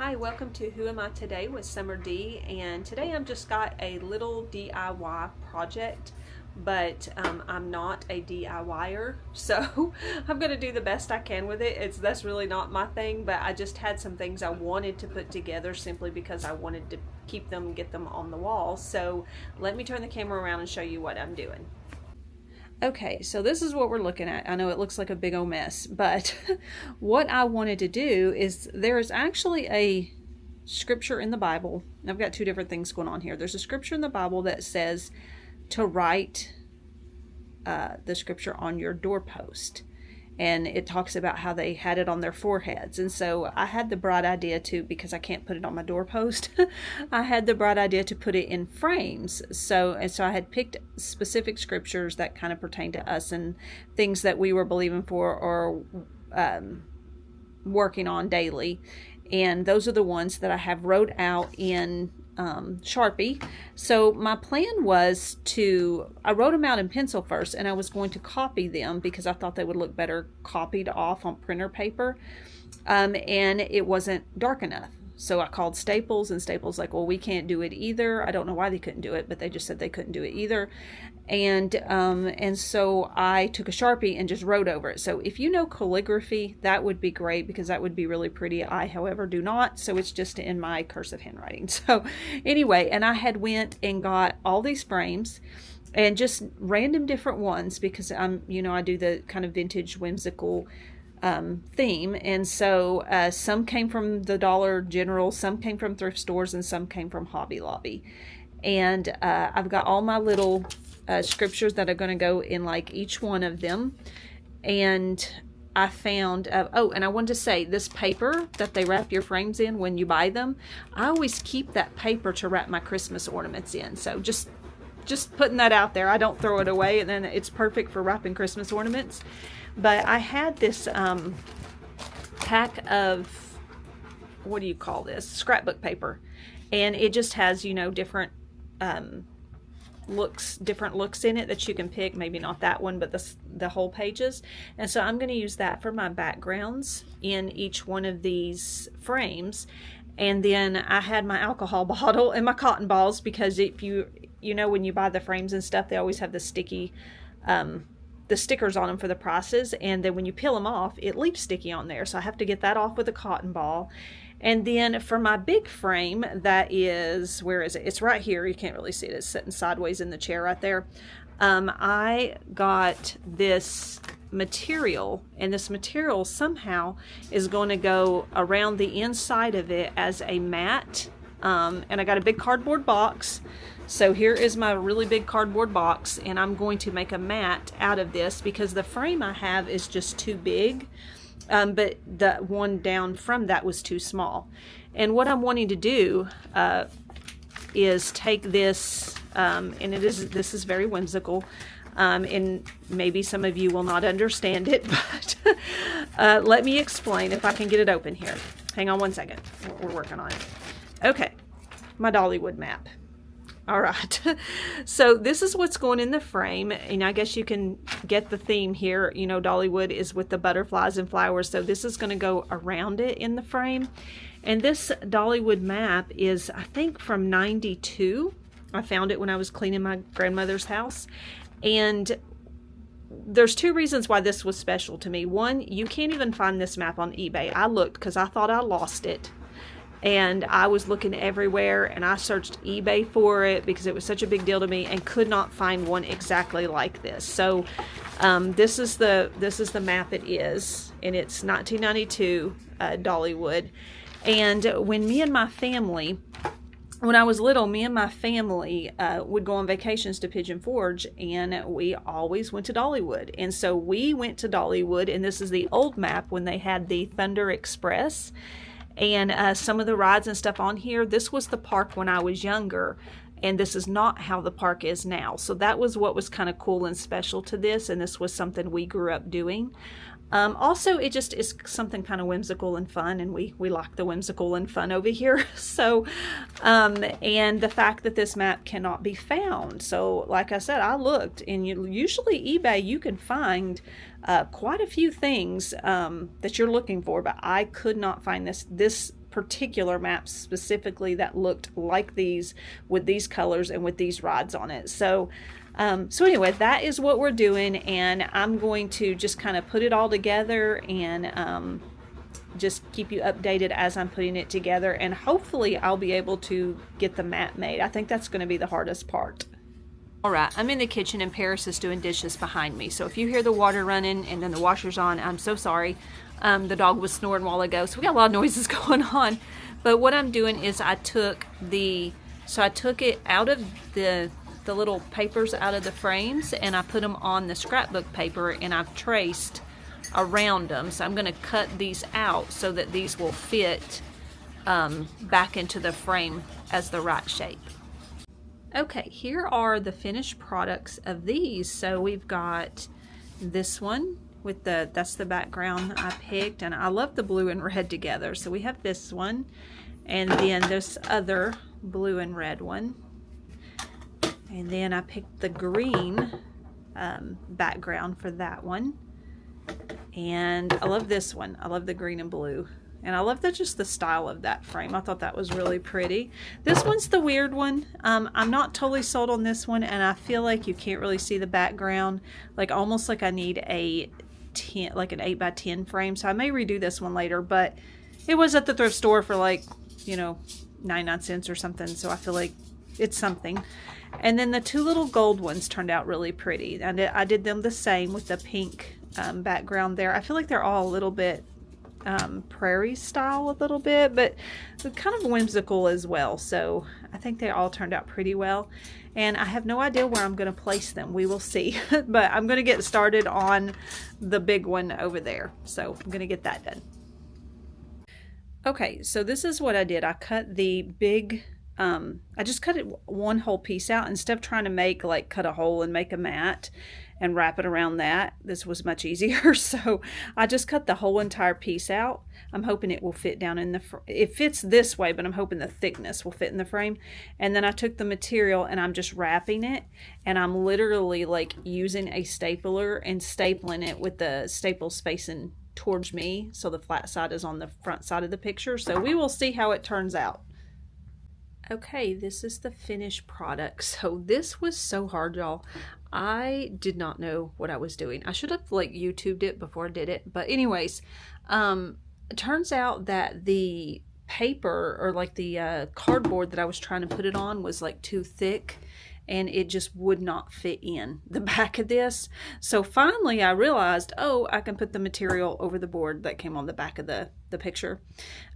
Hi, welcome to Who Am I Today with Summer D, and today I've just got a little DIY project, but I'm not a DIYer, so I'm going to do the best I can with it. That's really not my thing, but I just had some things I wanted to put together simply because I wanted to keep them and get them on the wall. So let me turn the camera around and show you what I'm doing. Okay, so this is what we're looking at. I know it looks like a big old mess, but what I wanted to do is there is actually a scripture in the Bible. I've got two different things going on here. There's a scripture in the Bible that says to write the scripture on your doorpost. And it talks about how they had it on their foreheads. And so I had the bright idea to, because I can't put it on my doorpost, I had the bright idea to put it in frames. So I had picked specific scriptures that kind of pertain to us and things that we were believing for or working on daily. And those are the ones that I have wrote out in Sharpie. So my plan was I wrote them out in pencil first, and I was going to copy them because I thought they would look better copied off on printer paper, and it wasn't dark enough. So I called Staples, and Staples like, well, we can't do it either. I don't know why they couldn't do it, but they just said they couldn't do it either. And so I took a Sharpie and just wrote over it. So if you know calligraphy, that would be great because that would be really pretty. I, however, do not. So it's just in my cursive handwriting. So anyway, and I had went and got all these frames and just random different ones because I do the kind of vintage whimsical theme, and so some came from the Dollar General, some came from thrift stores, and some came from Hobby Lobby. And I've got all my little scriptures that are going to go in like each one of them. And I found and I wanted to say, this paper that they wrap your frames in when you buy them, I always keep that paper to wrap my Christmas ornaments in. So just putting that out there. I don't throw it away, and then it's perfect for wrapping Christmas ornaments. But I had this pack of, what do you call this? Scrapbook paper. And it just has, different looks in it that you can pick. Maybe not that one, but the whole pages. And so I'm going to use that for my backgrounds in each one of these frames. And then I had my alcohol bottle and my cotton balls, because if when you buy the frames and stuff, they always have the sticky the stickers on them for the prices, and then when you peel them off, it leaves sticky on there, so I have to get that off with a cotton ball. And then for my big frame, that is, where is it? It's right here. You can't really see it. It's sitting sideways in the chair right there. I got this material, and this material somehow is going to go around the inside of it as a mat. And I got a big cardboard box. So here is my really big cardboard box, and I'm going to make a mat out of this because the frame I have is just too big, but the one down from that was too small. And what I'm wanting to do is take this, and this is very whimsical, and maybe some of you will not understand it, but let me explain if I can get it open here. Hang on one second. We're working on it. Okay, my Dollywood map. All right, so this is what's going in the frame, and I guess you can get the theme here. Dollywood is with the butterflies and flowers, so this is going to go around it in the frame. And this Dollywood map is, I think, from '92. I found it when I was cleaning my grandmother's house, and there's two reasons why this was special to me. One, you can't even find this map on eBay. I looked because I thought I lost it. And I was looking everywhere, and I searched eBay for it because it was such a big deal to me, and could not find one exactly like this. So this is the map it is, and it's 1992 Dollywood. And when I was little, me and my family would go on vacations to Pigeon Forge, and we always went to Dollywood. And so we went to Dollywood, and this is the old map when they had the Thunder Express. And some of the rides and stuff on here, this was the park when I was younger, and this is not how the park is now. So that was what was kind of cool and special to this, and this was something we grew up doing. Also, it just is something kind of whimsical and fun, and we like the whimsical and fun over here. So, and the fact that this map cannot be found. So, like I said, I looked, and usually eBay, you can find quite a few things that you're looking for, but I could not find this particular maps specifically that looked like these, with these colors and with these rods on it. So anyway, that is what we're doing, and I'm going to just kind of put it all together and just keep you updated as I'm putting it together, and hopefully I'll be able to get the map made. I think that's going to be the hardest part. Alright, I'm in the kitchen and Paris is doing dishes behind me, so if you hear the water running and then the washer's on, I'm so sorry. The dog was snoring a while ago, so we got a lot of noises going on. But what I'm doing is I took it out of the little papers out of the frames, and I put them on the scrapbook paper, and I've traced around them. So I'm going to cut these out so that these will fit back into the frame as the right shape. Okay, here are the finished products of these. So we've got this one with that's the background I picked, and I love the blue and red together. So we have this one, and then this other blue and red one. And then I picked the green background for that one. And I love this one. I love the green and blue. And I love just the style of that frame. I thought that was really pretty. This one's the weird one. I'm not totally sold on this one, and I feel like you can't really see the background. Like almost like I need an 8x10 frame. So I may redo this one later, but it was at the thrift store for like, 99 cents or something. So I feel like it's something. And then the two little gold ones turned out really pretty. And I did them the same with the pink background there. I feel like they're all a little bit prairie style a little bit, but kind of whimsical as well. So I think they all turned out pretty well. And I have no idea where I'm going to place them. We will see. But I'm going to get started on the big one over there. So I'm going to get that done. Okay, so this is what I did. I cut the big I just cut it one whole piece out instead of trying to cut a hole and make a mat and wrap it around that. This was much easier. So I just cut the whole entire piece out. I'm hoping it will fit down in it fits this way, but I'm hoping the thickness will fit in the frame. And then I took the material and I'm just wrapping it, and I'm literally like using a stapler and stapling it with the staple spacing towards me, so the flat side is on the front side of the picture. So we will see how it turns out. Okay, this is the finished product. So this was so hard, y'all. I did not know what I was doing. I should have YouTubed it before I did it. But anyways, it turns out that the paper or the cardboard that I was trying to put it on was too thick, and it just would not fit in the back of this. So finally I realized, oh, I can put the material over the board that came on the back of the picture.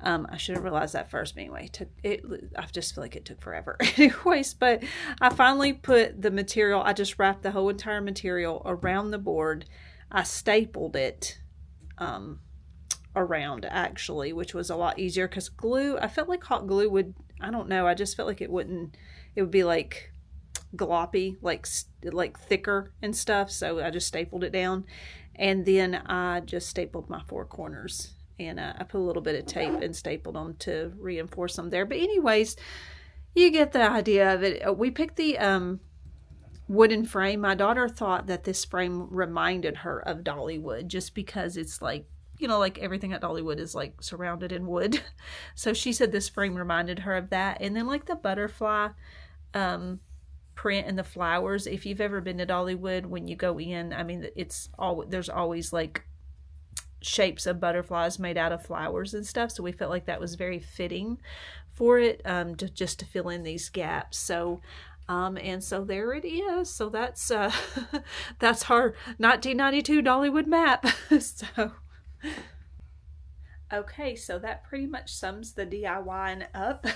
I should have realized that first, but anyway, I just feel like it took forever. Anyways, but I finally put the material, I just wrapped the whole entire material around the board. I stapled it around actually, which was a lot easier because glue, I felt like hot glue would, I don't know, I just felt like it would be gloppy, like thicker and stuff. So I just stapled it down, and then I just stapled my four corners, and I put a little bit of tape and stapled them to reinforce them there. But anyways, you get the idea of it. We picked the wooden frame. My daughter thought that this frame reminded her of Dollywood just because it's everything at Dollywood is surrounded in wood. So she said this frame reminded her of that. And then the butterfly print and the flowers, if you've ever been to Dollywood, when you go in, I mean, there's always shapes of butterflies made out of flowers and stuff. So we felt like that was very fitting for it, just to fill in these gaps. So and so there it is. So that's that's our 1992 Dollywood map. So okay, so that pretty much sums the DIY up.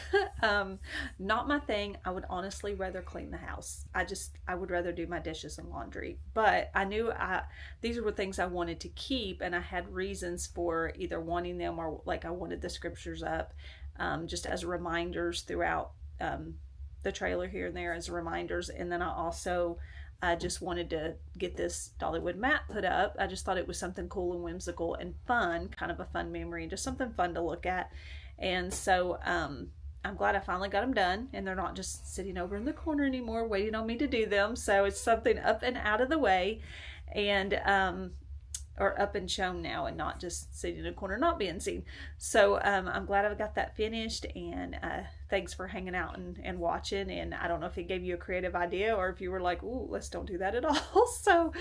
Not my thing. I would honestly rather clean the house. I would rather do my dishes and laundry. But I knew these were things I wanted to keep, and I had reasons for either wanting them or I wanted the scriptures up just as reminders throughout the trailer here and there as reminders. And then I just wanted to get this Dollywood map put up. I just thought it was something cool and whimsical and fun, kind of a fun memory, and just something fun to look at. And so I'm glad I finally got them done, and they're not just sitting over in the corner anymore waiting on me to do them. So it's something up and out of the way. And or up and shown now, and not just sitting in a corner not being seen. So I'm glad I got that finished, and thanks for hanging out and watching. And I don't know if it gave you a creative idea, or if you were like, ooh, let's don't do that at all. So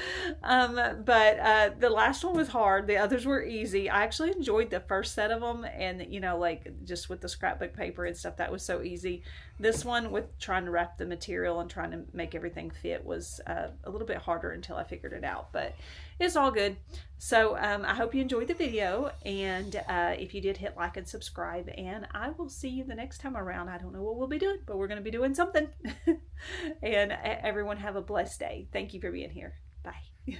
but the last one was hard, the others were easy. I actually enjoyed the first set of them, and you know, like just with the scrapbook paper and stuff, that was so easy. This one with trying to wrap the material and trying to make everything fit was a little bit harder until I figured it out, but it's all good. So I hope you enjoyed the video, and if you did, hit like and subscribe, and I will see you the next time around. I don't know what we'll be doing, but we're going to be doing something. And everyone have a blessed day. Thank you for being here. Bye.